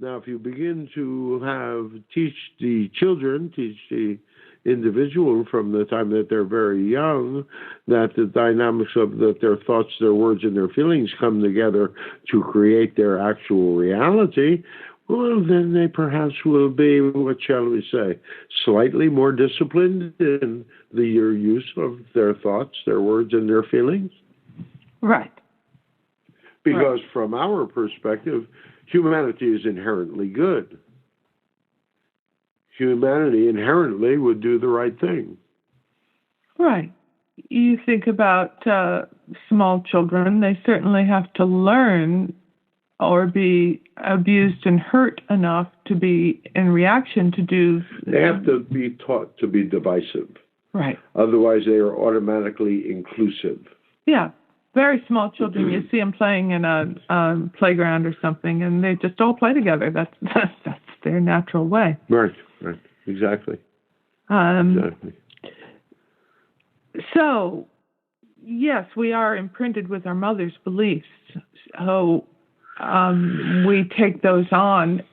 Now, if you begin to teach the individual from the time that they're very young, that the dynamics of that their thoughts, their words, and their feelings come together to create their actual reality, well, then they perhaps will be, what shall we say, slightly more disciplined in your use of their thoughts, their words, and their feelings. Right. Because from our perspective, humanity is inherently good. Humanity inherently would do the right thing. Right. You think about small children, they certainly have to learn or be abused and hurt enough to be in reaction to do... They have to be taught to be divisive. Right. Otherwise, they are automatically inclusive. Yeah. Very small children, you see them playing in a playground or something, and they just all play together. That's their natural way. Right. Exactly. Exactly. So, yes, we are imprinted with our mother's beliefs. So, we take those on,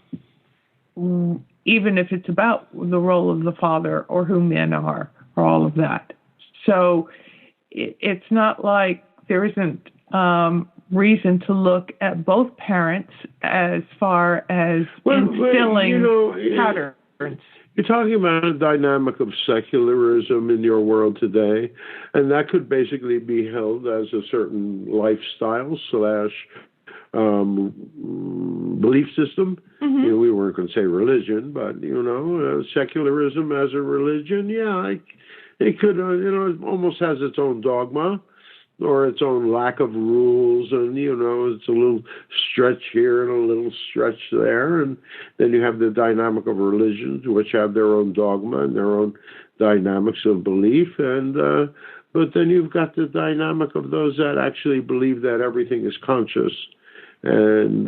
even if it's about the role of the father or who men are, or all of that. So, it's not like there isn't reason to look at both parents as far as instilling patterns. You're talking about a dynamic of secularism in your world today, and that could basically be held as a certain lifestyle / belief system. Mm-hmm. We weren't going to say religion, but secularism as a religion, it could. It almost has its own dogma or its own lack of rules, and it's a little stretch here and a little stretch there, and then you have the dynamic of religions, which have their own dogma and their own dynamics of belief, and but then you've got the dynamic of those that actually believe that everything is conscious, and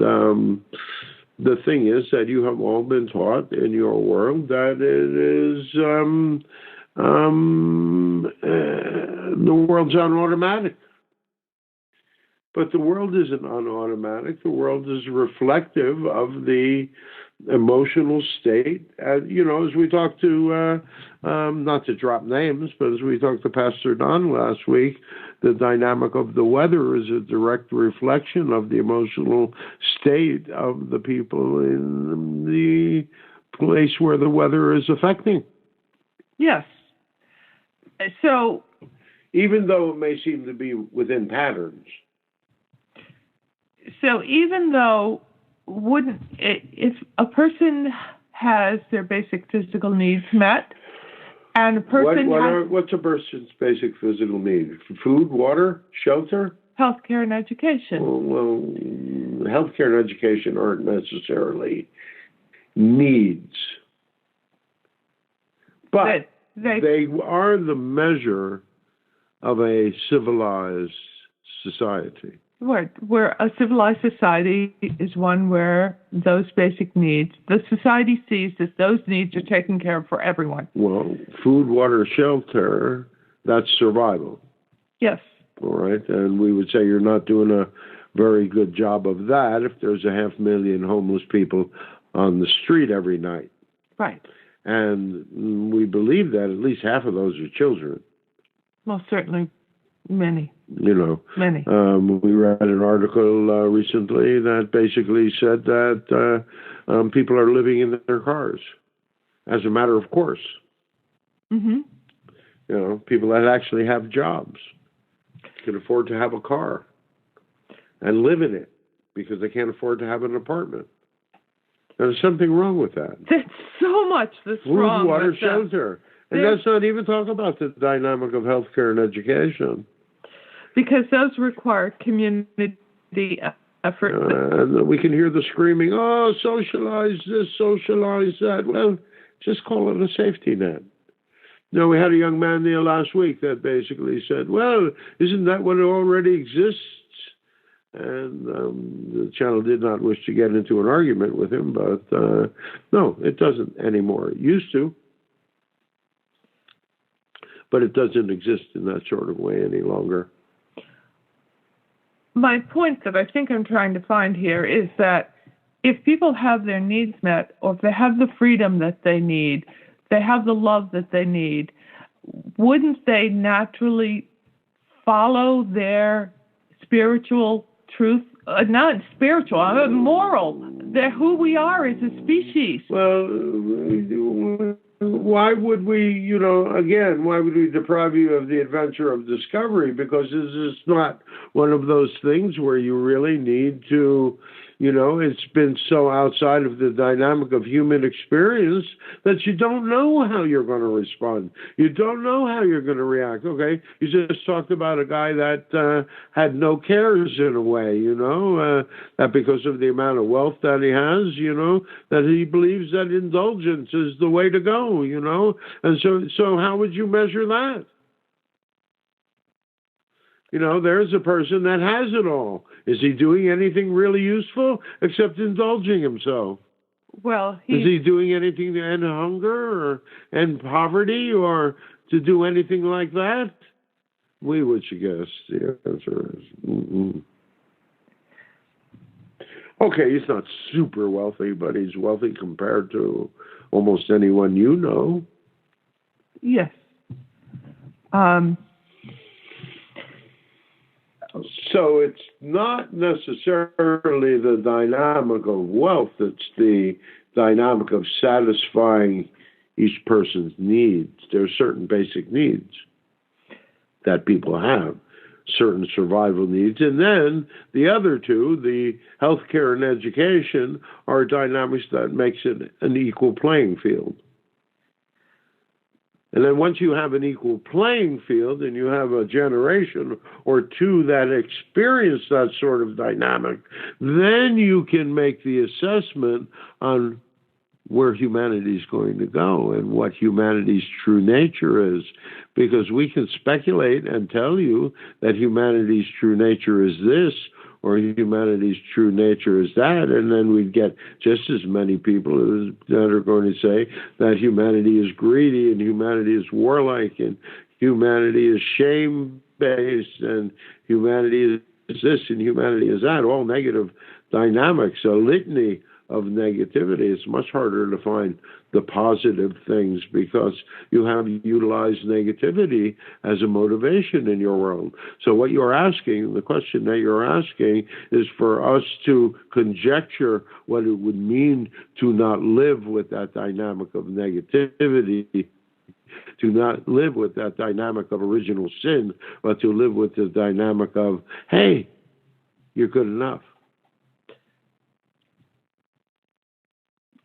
the thing is that you have all been taught in your world that it is the world's on automatic. But the world isn't on automatic. The world is reflective of the emotional state. As we talked to, not to drop names, but as we talked to Pastor Don last week, the dynamic of the weather is a direct reflection of the emotional state of the people in the place where the weather is affecting. Yes. So, even though it may seem to be within patterns. So even though if a person has their basic physical needs met, and a person what's a person's basic physical need? Food, water, shelter? Healthcare and education. Well, healthcare and education aren't necessarily needs. But they are the measure of a civilized society. Where a civilized society is one where those basic needs, the society sees that those needs are taken care of for everyone. Well, food, water, shelter, that's survival. Yes. All right, and we would say you're not doing a very good job of that if there's 500,000 homeless people on the street every night. Right. And we believe that at least half of those are children. Well, certainly many. Many. We read an article recently that basically said that people are living in their cars as a matter of course. Mm-hmm. People that actually have jobs can afford to have a car and live in it because they can't afford to have an apartment. There's something wrong with that. There's so much that's wrong with water, with shelter. And let's not even talk about the dynamic of healthcare and education. Because those require community effort. And we can hear the screaming, socialize this, socialize that. Well, just call it a safety net. We had a young man there last week that basically said, well, isn't that what already exists? And the channel did not wish to get into an argument with him, but no, it doesn't anymore. It used to. But it doesn't exist in that sort of way any longer. My point that I think I'm trying to find here is that if people have their needs met, or if they have the freedom that they need, they have the love that they need, wouldn't they naturally follow their spiritual truth? Not spiritual, moral. They're who we are as a species. Well, why would we, again, why would we deprive you of the adventure of discovery? Because this is not one of those things where you really need to, it's been so outside of the dynamic of human experience that you don't know how you're going to respond. You don't know how you're going to react. Okay, you just talked about a guy that had no cares in a way, that because of the amount of wealth that he has, that he believes that indulgence is the way to go, and so how would you measure that? There's a person that has it all. Is he doing anything really useful except indulging himself? Well, is he doing anything to end hunger or end poverty or to do anything like that? We would suggest the answer is okay, he's not super wealthy, but he's wealthy compared to almost anyone you know. Yes. So it's not necessarily the dynamic of wealth, it's the dynamic of satisfying each person's needs. There are certain basic needs that people have, certain survival needs, and then the other two, the healthcare and education, are dynamics that makes it an equal playing field. And then once you have an equal playing field and you have a generation or two that experience that sort of dynamic, then you can make the assessment on where humanity is going to go and what humanity's true nature is. Because we can speculate and tell you that humanity's true nature is this, or humanity's true nature is that, and then we'd get just as many people that are going to say that humanity is greedy and humanity is warlike and humanity is shame-based and humanity is this and humanity is that, all negative dynamics, a litany of negativity. It's much harder to find the positive things because you have utilized negativity as a motivation in your world. So what you're asking, the question that you're asking, is for us to conjecture what it would mean to not live with that dynamic of negativity, to not live with that dynamic of original sin, but to live with the dynamic of, hey, you're good enough.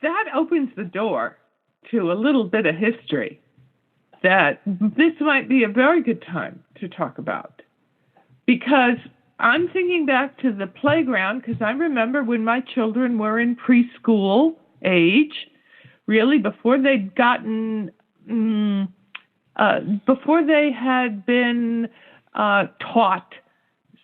That opens the door to a little bit of history that this might be a very good time to talk about. Because I'm thinking back to the playground, because I remember when my children were in preschool age, really before they'd gotten, before they had been taught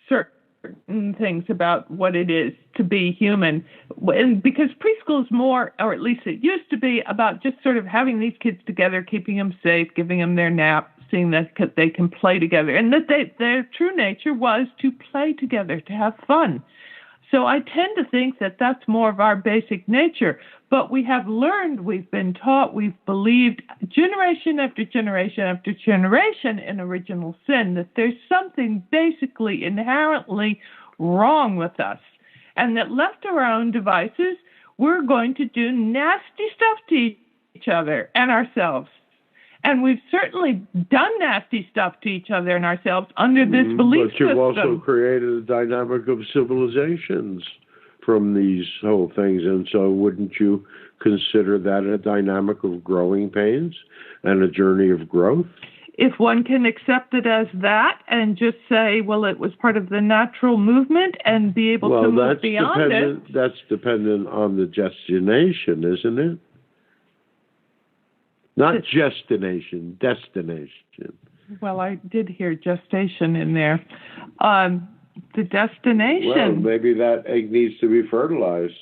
certain things about what it is to be human. And because preschool is more, or at least it used to be, about just sort of having these kids together, keeping them safe, giving them their nap, seeing that they can play together, and that their true nature was to play together, to have fun. So I tend to think that that's more of our basic nature. But we have learned, we've been taught, we've believed generation after generation after generation in original sin that there's something basically inherently wrong with us. And that left to our own devices, we're going to do nasty stuff to each other and ourselves. And we've certainly done nasty stuff to each other and ourselves under this belief system. But you've also created a dynamic of civilizations from these whole things. And so wouldn't you consider that a dynamic of growing pains and a journey of growth? If one can accept it as that and just say, well, it was part of the natural movement and be able to move beyond it. That's dependent on the destination, isn't it? Not gestination, destination. Well, I did hear gestation in there. The destination. Well, maybe that egg needs to be fertilized.